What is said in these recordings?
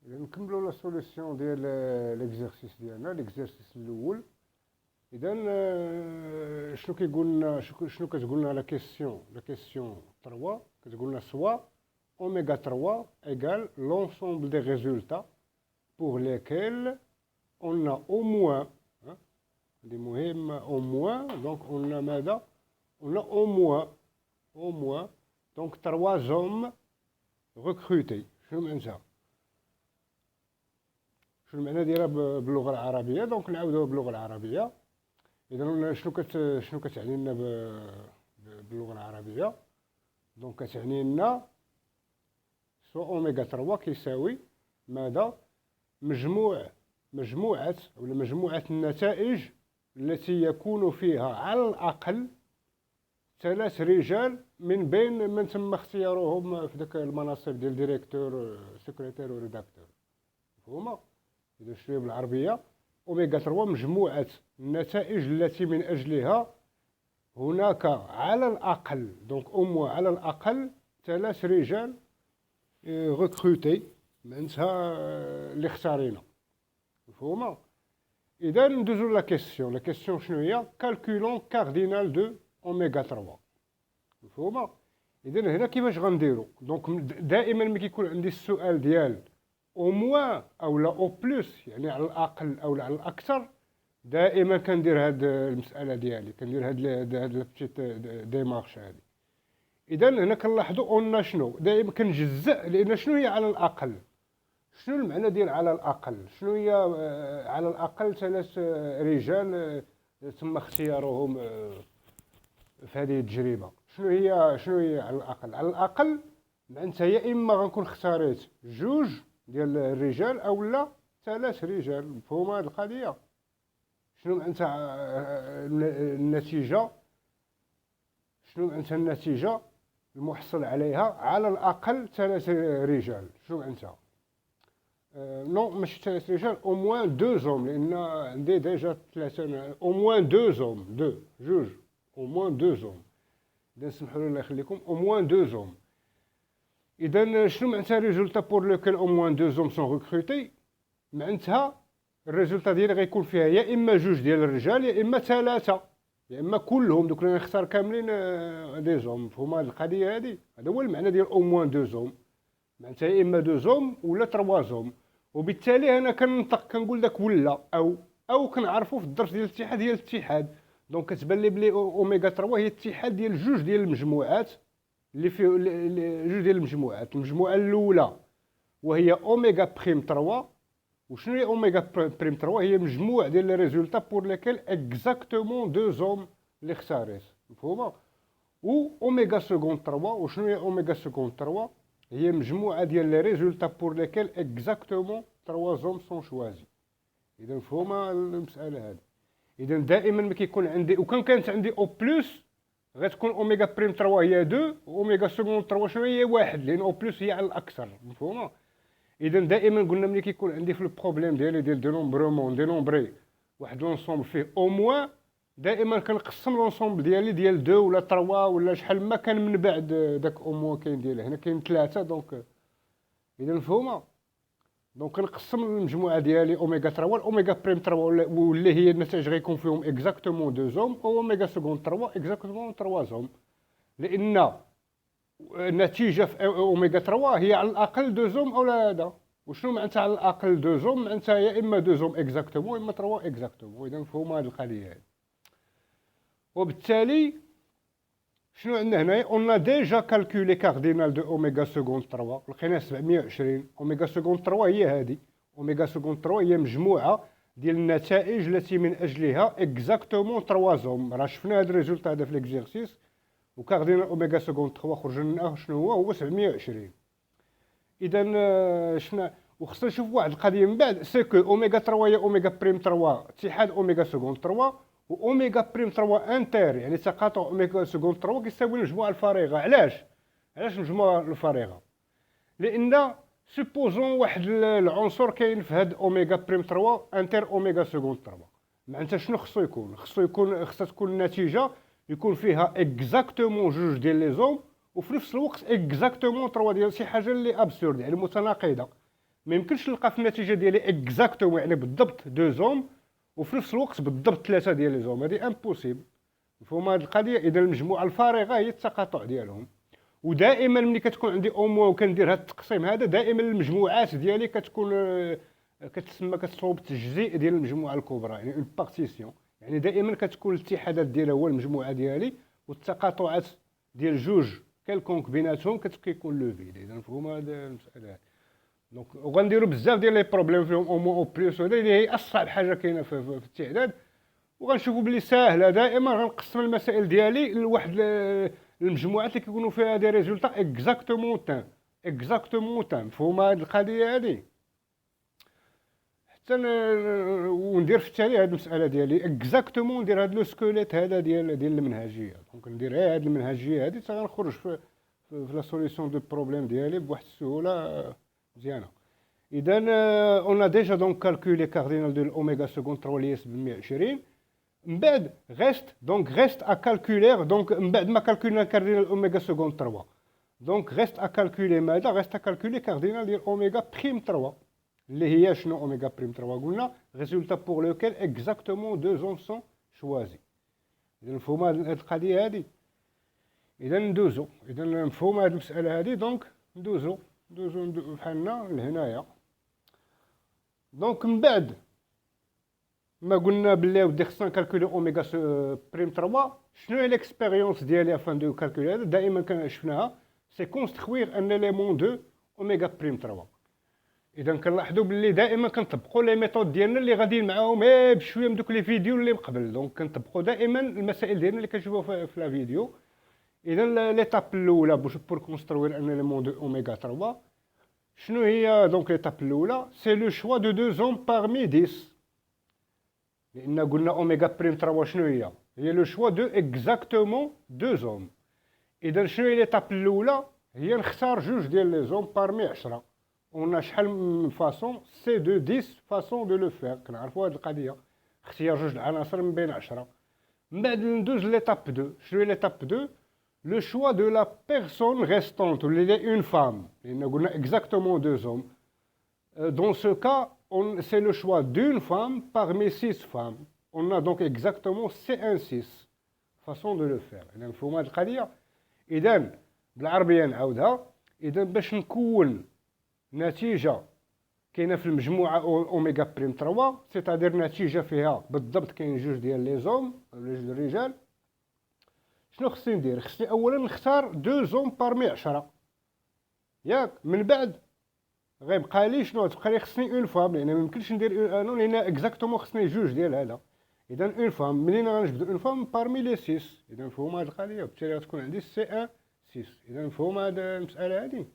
نكملوا لا سوليسيون ديال ليكزارسيس ديالنا ليكزارسيس الاول. اذا شنو كيقول لنا شنو كتقول لنا لا كيسيون 3 كتقول لنا سوا اوميغا 3 égale l'ensemble des résultats pour lesquels on a au moins هذه مهمة au moins donc on a ماذا on a au moins donc 3 hommes recrutés. شنو معناتها شنو المعنى ديالها باللغه العربيه؟ دونك نعاودوها باللغه العربيه. اذا شنو كتعني لنا باللغه العربيه؟ دونك كتعني لنا سو اوميغا 3 كيساوي ماذا؟ مجموعه النتائج التي يكون فيها على الاقل 3 رجال من بين من تم اختيارهم في داك المناصب ديال ديريكتور سكرتير وريداكتور. مفهومه؟ إذا شوية بالعربية أوميغا 3 مجموعة النتائج التي من أجلها هناك على الأقل دونك على الأقل 3 رجال ريكروتي معناتها اللي اختارينا. مفهومة؟ إذا ندوزو لا كيسيون شنو هي؟ كالكولون كاردينال دو أوميغا 3. مفهومة؟ إذا هنا كيفاش غنديرو؟ دونك دائما ملي كيكون عندي السؤال ديال او موان او لا او بلوس يعني على الاقل او على الاكثر، دائما كندير هاد المساله ديالي، كندير هاد البتيت ديمارش هادي. اذا هنا كنلاحظوا قلنا شنو دائما كنجزء، لان شنو هي على الاقل؟ شنو المعنى ديال على الاقل؟ شنو هي على الاقل 3 رجال تم اختيارهم في هذه التجربه؟ شنو هي على الاقل؟ على الاقل معناتها يا اما غنكون اختاريت 2 ديال الرجال او لا 3 رجال. مفهومه هذه القضيه؟ شنو معناتها النتيجه؟ شنو معناتها النتيجه المحصل عليها على الاقل 3 رجال؟ شنو معناتها؟ نو ماشي 3 رجال، او موان 2 زوم، لان عندي ديجا 3 او موان 2 زوم 2 او موان 2 زوم. اذا سمحوا لي الله يخليكم او موان 2 زوم. إذا شنو معناتها ريزولتا بور لوكيل او موان 2 زوم سون ريكروتي؟ معناتها الريزولتا ديالي غيكون فيها يا اما 2 ديال الرجال يا اما 3 يا اما كلهم، دوك اللي نختار كاملين دي زوم. مفهوم هاد القضيه هادي؟ هذا هو المعنى ديال او موان 2 زوم، معناتها يا اما 2 زوم ولا 3 زوم. وبالتالي انا كننطق كنقول داك ولا او كنعرفوا في الدرس ديال الاتحاد هي الاتحاد. دونك كتبان لي بلي اوميغا 3 هي الاتحاد ديال 2 ديال المجموعات اللي فيه 2 ديال المجموعات. المجموعه الاولى وهي اوميغا بريم 3. وشنو هي اوميغا بريم 3؟ هي مجموع ديال لي ريزولتا بور ليكيل اكزاكتومون 2 زوم اللي اختاريت. مفهومه؟ و اوميغا سكوند 3. وشنو هي اوميغا سكوند 3؟ هي مجموعه ديال لي ريزولتا بور ليكيل اكزاكتومون 3 زوم سون شوازي. اذا مفهومه المساله هذه؟ اذا دائما ما كيكون عندي وكان كانت عندي او بلس غتكون اوميغا بريم 3 هي 2 واوميغا سكوند 3 شنو هي 1، لان او بلس هي على الاكثر. مفهومه؟ اذا دائما قلنا ملي كيكون عندي في البروبليم ديالي ديال دينومبري واحد لونسومبل فيه او موان، دائما كنقسم لونسومبل ديالي ديال 2 ولا 3 ولا شحال ما كان من بعد داك او موان كاين ديالها. هنا كاين 3 دونك اذا مفهومه؟ دونك كنقسم المجموعه ديالي اوميغا 3 والاوميغا بريم 3 واللي هي النتائج غيكون فيهم اكزاكتومون 2 زوم، اوميغا سكوند 3 اكزاكتومون 3 زوم، لان النتيجه في اوميغا 3 هي على الاقل 2 زوم او لا هذا. وشنو معناتها على الاقل 2 زوم؟ معناتها يا اما 2 زوم اكزاكتومون يا اما 3 اكزاكتومون. اذا مفهومه هذه القضيه هذه؟ وبالتالي شنو عندنا هنايا؟ اون ديجا كالكولي كاردينال دو اوميغا سكوند 3 لقينا 720. اوميغا سكوند 3 هي هذه، اوميغا سكوند 3 هي مجموعه ديال النتائج التي من اجلها اكزاكتومون 3 زوم. راه شفنا هذا الريزولتا هذا في ليكزيرسيس، وكاردينال اوميغا سكوند 3 خرج لنا شنو هو 720. اذا شفنا وخصنا نشوف واحد القضيه من بعد، سي كو اوميغا 3 هي اوميغا بريم 3 اتحاد اوميغا سكوند 3، واوميغا بريم 3 انتر يعني تقاطع اوميغا سكوند 3 كيساوي المجموعه الفارغه. علاش المجموعه الفارغه؟ لان سوبوزون واحد العنصر كاين في هاد اوميغا بريم 3 انتر اوميغا سكوند 3. معناتها شنو خصو يكون؟ خصها تكون النتيجه يكون فيها اكزاكتومون 2 ديال لي زوم وفي نفس الوقت اكزاكتومون 3 ديال شي حاجه اللي ابسورد يعني متناقضه. ما يمكنش نلقى في النتيجه ديالي اكزاكتومون يعني بالضبط دو زوم وفي نفس الوقت بالضبط ثلاثه ديال لي زوم، هذه امبوسيبل. مفهوم هذه القضيه؟ اذا المجموعه الفارغه هي التقاطع ديالهم. ودائما ملي كتكون عندي اومو وكندير هذا التقسيم هذا، دائما المجموعات ديالي كتكون كتسمى كتصوب بالتجزيء ديال المجموعه الكبرى، يعني اون بارتيسيون. يعني دائما كتكون الاتحادات ديالها هو المجموعه ديالي، والتقاطعات ديال جوج كالكونك بيناتهم كيكون لو فيد. اذا مفهوم هذا المساله. دونك وغنديروا بزاف ديال لي بروبليم فيهم اومو او بليس، وهذا اللي هي اصعب حاجه كاينه في التعداد. وغنشوفوا بلي ساهله، دائما غنقسم المسائل ديالي لواحد المجموعات اللي كيكونوا فيها دي ريزولطا اكزاكتومون تام. مفهوم هذه القضيه هذه؟ حتى وندير في التالي هذه المساله ديالي اكزاكتومون، ندير هذا لو سكوليت هذا ديال المنهجيه. دونك ندير هذه المنهجيه هذه حتى غنخرج في لا سوليسيون دو بروبليم ديالي بواحد السهوله مزيانه. اذا اون ديجا دونك كالكولي كاردينال دو الاوميغا سكوند 3 ليس ب 120. من بعد غيست ا كالكولير، دونك من بعد ما كالكولينا كاردينال اوميغا سكوند 3، دونك غيست ا كالكولي ماذا؟ غيست ا كالكولي كاردينال ديال اوميغا بريم 3 اللي هي شنو؟ اوميغا بريم 3 قلنا ريزولتا بور لوكيل اكزاكتومون دو زون سون شوازي. اذا مفهوم هذه القضيه هذه؟ اذا ندوزو، اذا مفهوم هذه المساله هذه. دونك ندوزو بحالنا لهنايا. دونك من بعد ما قلنا باللي ودي خصنا نكالكولي اوميغا بريم 3، شنو هي ليكسبيريونس ديالي افان دو كالكولي هذا؟ دائما شفناها سي كونستروير ان اليمون دو اوميغا بريم 3. اذا كنلاحظوا باللي دائما كنطبقوا لي ميثود ديالنا اللي غاديين معاهم بشويه من دوك لي فيديو اللي قبل. دونك كنطبقوا دائما المسائل ديالنا اللي كنشوفوها في لا فيديو. اذا ليتاب الاولى بور كونستروير ان اليمون دو اوميغا 3 شنو هي؟ دونك ليتاب الاولى سي لو شوا دو دو زوم بارمي 10، لان قلنا اوميغا بريم 3 شنو هي لو شوا دو اكزاكتومون دو زوم. اذا شنو هي ليتاب الاولى؟ هي نختار جوج ديال لي زوم بارمي 10. ونا شحال من فاصون؟ سي دو 10 فاصون دو لو فير. كنعرفوا هذه القضيه، اختيار جوج العناصر من بين 10. من بعد ندوز ليتاب 2. شنو هي ليتاب 2؟ le choix de la personne restante, il est une femme. On a exactement deux hommes. Dans ce cas, c'est le choix d'une femme parmi 6 femmes. On a donc exactement C1-6. Façon de le faire. Il faut ما القضية. إذا بالعربية نعاودها. إذا باش نكون نتيجة كاينة في المجموعة أوميغا بريم 3، سيتادير نتيجة فيها بالضبط كاين جوج ديال لي زوم ولا جوج الرجال. شنو خصني ندير؟ خصني اولا نختار دو زوم بارمي 10 ياك. من بعد غيبقى لي شنو؟ تبقى لي خصني اون فام، لان ما يمكنش ندير انو لان اكزاكتومون خصني جوج ديال هذا. اذا اون فام منين غنجبد اون فام بارمي لي 6. اذا مفهوم هذه القضيه، وبالتالي غتكون عندي سي 1 6. اذا مفهوم هذه المساله هذه.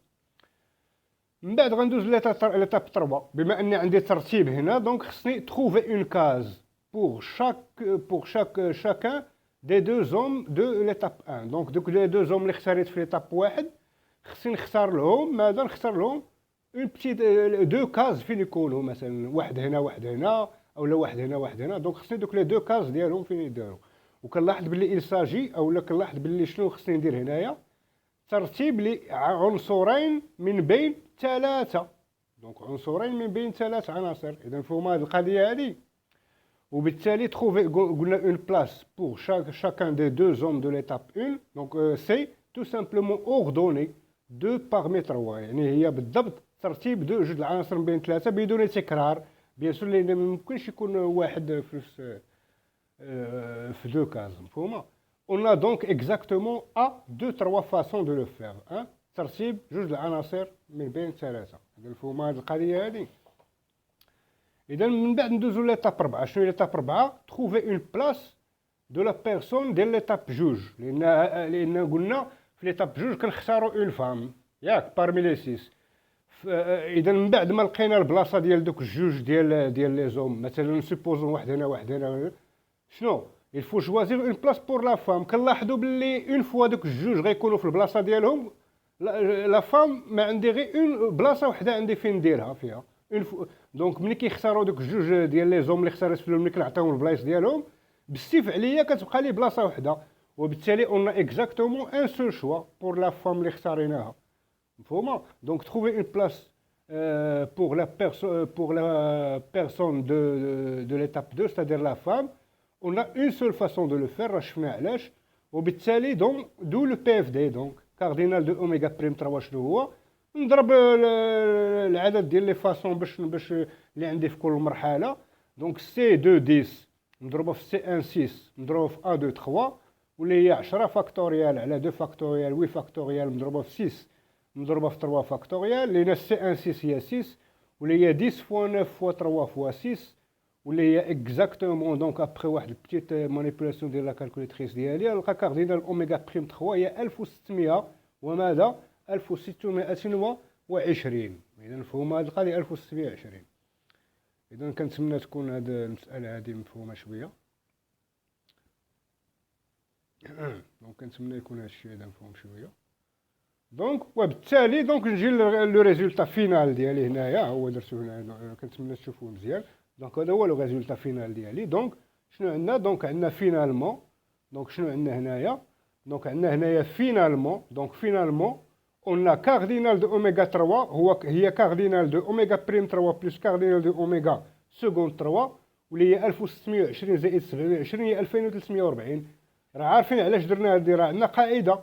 من بعد غندوز ليتاب 3. بما اني عندي ترتيب هنا، دونك خصني تروفي اون كاز بور شاكان دي دو زوم دو ليتاب 1. دونك دوك لي دو زوم اللي اختاريت في ليتاب 1 خصني نختار لهم ماذا؟ نختار لهم اون بتيت دو كاز فين يكونوا، مثلا واحد هنا واحد هنا، اولا واحد هنا واحد هنا. دونك خصني دوك لي دو كاز ديالهم فين يداروا. وكنلاحظ باللي الساجي اولا كنلاحظ باللي شنو خصني ندير هنايا؟ ترتيب لعنصرين من بين 3. دونك عنصرين من بين 3 عناصر. اذا فهموا هذه القضيه هذه. وبالتالي trouver قلنا une place pour chacun des deux hommes de l'étape 1. donc c'est tout simplement ordonné 2 parmi 3. يعني هي بالضبط ترتيب جوج العناصر بين 3 بدون تكرار بيان سور، لان ما يمكنش يكون واحد في 2 كاز. مفهومه؟ on a donc exactement à 2-3 façons de le faire. ترتيب جوج العناصر من بين 3. مفهومه هذه القضيه هذه. إذا من بعد ندوزو ليتاب 4. شنو هي ليتاب 4؟ تروفي اون بلاس دو لا بيرسون ديال ليتاب جوج، لأن قلنا في ليتاب جوج كنختارو اون فام ياك بارمي لي 6. إذا من بعد ما لقينا البلاصة ديال دوك الجوج ديال لي زوم، مثلا سوبوزون واحد هنا واحد هنا، شنو؟ الفو شوازير اون بلاس بور لا فام. كنلاحظو بلي اون فوا دوك الجوج غيكونوا في البلاصة ديالهم، لا فام ما عندي غير اون بلاصة وحدة عندي فين نديرها فيها. دونك ملي كيختاروا دوك الجوج ديال لي زوم اللي اختاريت فيهم، ملي كنعطيهم البلايص ديالهم بالسيف عليا كتبقى لي بلاصه وحده. وبالتالي اون اكزاكتومون ان سول شوا بور لا فام اللي اختاريناها. مفهومه؟ دونك تروفي اون بلاس pour la personne de l'étape 2, c'est-à-dire la femme, on a une seule façon de le faire, راه شفنا علاش. وبالتالي donc d'où le PFD donc cardinal de oméga prime 3 شنو هو؟ نضرب العدد ديال لي فاصون باش اللي عندي في كل مرحله. دونك سي 2 10 نضربه في سي 1 6 نضربه في ا 2 3 واللي هي 10 فاكتوريال على 2 فاكتوريال 8 فاكتوريال مضروبه في 6 مضروبه في 3 فاكتوريال. لينا سي 1 6 هي 6 واللي هي 10 فوا 9 فوا 3 فوا 6 واللي هي اكزاكتومون. دونك ابخي واحد البتيت مانيبيولاسيون ديال لا كالكوليتريس ديالي نلقى كاردينال اوميغا بريم 3 هي 1600 وماذا 1620. اذا مفهومه هذه القضيه 1620. اذا كنتمنى تكون هذه المساله هذه مفهومه شويه. دونك كنتمنى يكون هذا الشيء هذا مفهوم شويه. دونك وبالتالي دونك نجي لو ريزولتا فينال ديالي هنايا هو درتو هنا كنتمنى تشوفوه مزيان. دونك هذا هو لو ريزولتا فينال ديالي. دونك شنو عندنا؟ دونك عندنا فينالمون دونك شنو عندنا هنايا؟ دونك عندنا هنايا فينالمون دونك فينالمون on a cardinal de oméga 3 هي cardinal de oméga prime 3 plus cardinal de oméga seconde 3 واللي هي 1620 زائد 720 هي 2340. راه عارفين علاش درنا هذه؟ راه عندنا قاعده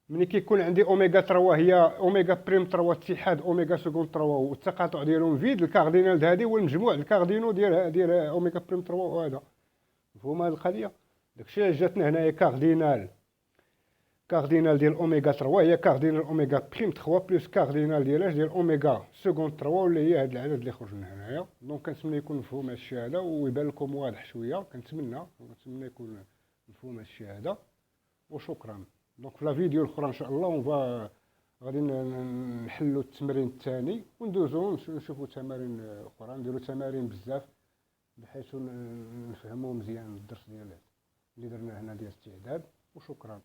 ملي كيكون عندي اوميغا 3 هي اوميغا بريم 3 اتحاد اوميغا سكوند 3 والتقاطع ديالهم فيد. الكاردينال هذه هو المجموع الكاردينو ديال اوميغا بريم 3 وهذا. مفهوم هذه القضيه؟ داكشي علاش جاتنا هنايا كاردينال ديال اوميغا 3 هي كاردينال اوميغا بريم 3 بلس كاردينال ديال اوميغا سكوند 3 واللي هي هذا العدد اللي خرج لنا هنايا. دونك كنتمنى يكون مفهوم هادشي هذا ويبان لكم واضح شويه. كنتمنى يكون مفهوم هادشي هذا وشكرا. دونك في لا فيديو الاخرى ان شاء الله غادي نحلوا التمرين الثاني وندوزو نشوفوا تمارين اخرى. نديروا تمارين بزاف بحيث نفهموا مزيان الدرس ديال اللي درناه هنا ديال الاستعداد. وشكرا.